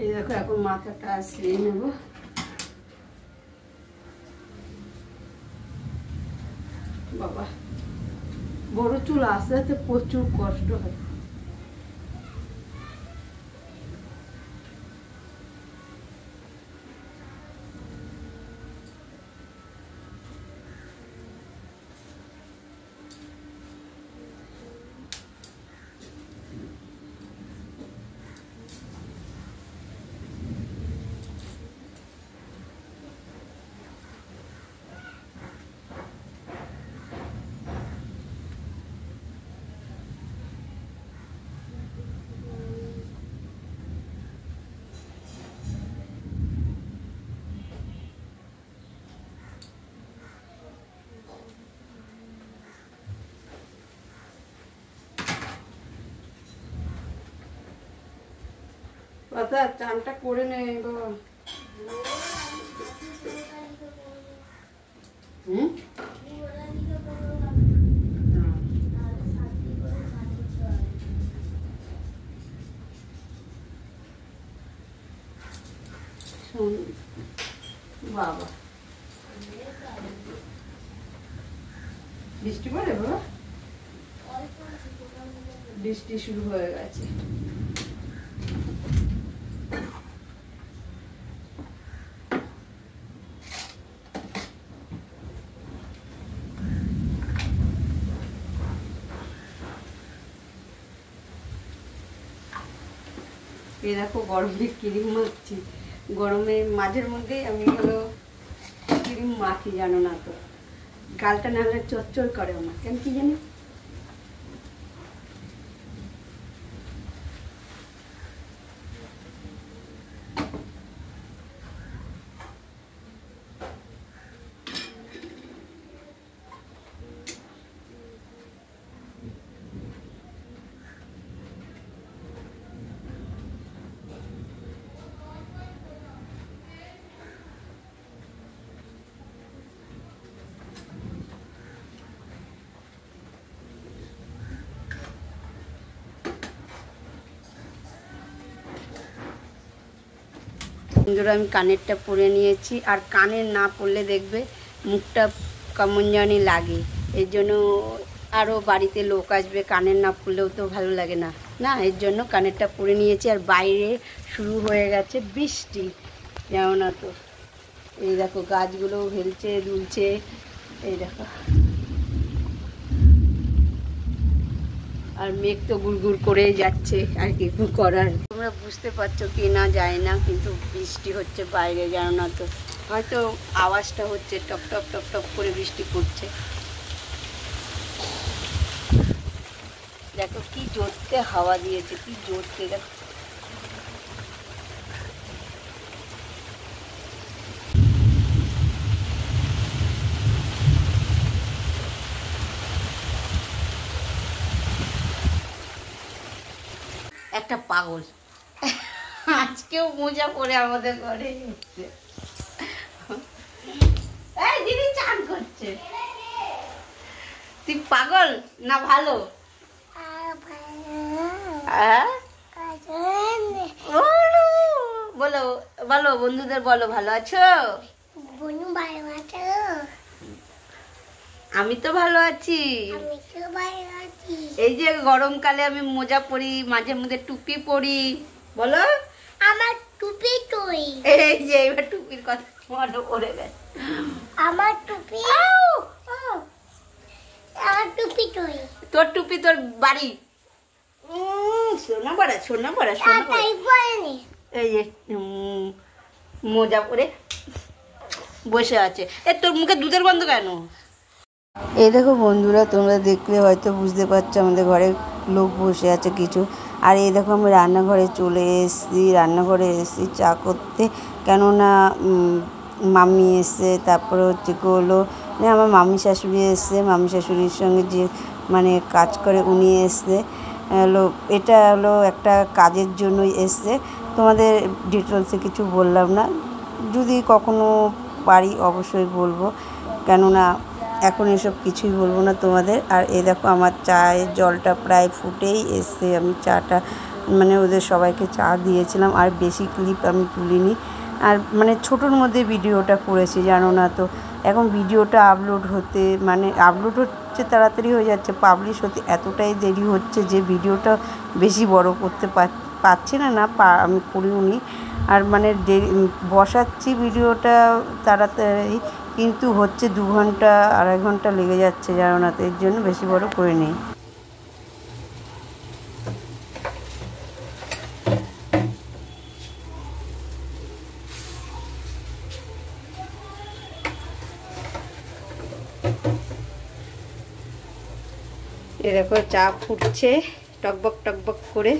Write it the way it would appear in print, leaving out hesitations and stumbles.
এই দেখো এখন মাথাটা আশ্রিয়ে নেব। বাবা বড় চুল আস্তে আস্তে প্রচুর কষ্ট হয়। কথা চানটা করে নে বাবা। বাবা বৃষ্টি পড়ে বাবা? বৃষ্টি শুরু হয়ে গেছে। এই দেখো গরমে ক্রিম মাখছি। গরমে মাঝের মধ্যে আমি হলো ক্রিম মাখি, জানো না তো, গালটা না হলে চচ্চর করে আমার, কেন কি জানি। বন্ধুরা আমি কানেরটা পরে নিয়েছি, আর কানের না পরলে দেখবে মুখটা কেমন জানি লাগে, এর জন্য আরও বাড়িতে লোক আসবে, কানের না পরলেও তো ভালো লাগে না, না এর জন্য কানেরটা পরে নিয়েছি। আর বাইরে শুরু হয়ে গেছে বৃষ্টি, জানো না তো, এই দেখো গাছগুলো হেলছে দুলছে, এই দেখো, আর মেঘ তো গুড়গুড় করে যাচ্ছে, আর কি করার। তোমরা বুঝতে পারছো কি না যায় না, কিন্তু বৃষ্টি হচ্ছে বাইরে, জানো না তো, হয়তো আওয়াজটা হচ্ছে টপ টপ টপ টপ করে বৃষ্টি পড়ছে। দেখো কি জোরতে হাওয়া দিয়েছে, কি জোরতে, দেখো একটা পাগল আজকেও মোজা পরে আমাদের ঘরে এসেছে। এই দিদি চান করছে, তুই পাগল না ভালো? বলো বলো বন্ধুদের বলো, ভালো আছো? আমি তো ভালো আছি। এই যে গরমকালে আমি মোজা পরি, মাঝে মধ্যে টুপি পরি, বলো আমার টুপি তুই। এই যে এবার টুপির কথা মনে পড়ে গেছে, আমার টুপি, আমার টুপি তুই। তোর টুপি তোর বাড়ি, সোনা বড়া সোনা বড়া সোনা বড়া। এই যে মোজা পরে বসে আছে, এ তোর মুখে দুধের গন্ধ কেন? এই দেখো বন্ধুরা, তোমরা দেখলে হয়তো বুঝতে পারছো আমাদের ঘরে লোক বসে আছে কিছু। আর এই দেখো আমি রান্নাঘরে চলে এসেছি, রান্নাঘরে এসেছি চা করতে, কেননা মাম্মি এসছে, তারপরে হচ্ছে কি হলো আমার মামি শাশুড়ি এসছে, মামি শাশুড়ির সঙ্গে যে মানে কাজ করে উনি এসছে, হলো এটা হলো একটা কাজের জন্যই এসছে। তোমাদের ডিটেলসে কিছু বললাম না, যদি কখনো পারি অবশ্যই বলবো, কেননা এখন এসব কিছুই বলবো না তোমাদের। আর এই দেখো আমার চায়ের জলটা প্রায় ফুটেই এসছে, আমি চাটা মানে ওদের সবাইকে চা দিয়েছিলাম। আর বেশি ক্লিপ আমি তুলিনি, আর মানে ছোটোর মধ্যে ভিডিওটা করেছি জানো না তো। এখন ভিডিওটা আপলোড হতে মানে আপলোড হচ্ছে তাড়াতাড়ি হয়ে যাচ্ছে, পাবলিশ হতে এতটাই দেরি হচ্ছে যে ভিডিওটা বেশি বড় করতে পারছি না, আমি করিও নি। আর মানে বসাচ্ছি ভিডিওটা তাড়াতাড়ি, কিন্তু হচ্ছে 2 ঘন্টা 2.5 ঘন্টা লেগে যাচ্ছে জানো না তো, এর জন্য বেশি বড় করে নিই। এ দেখো চা ফুটছে টকবক টকবক করে।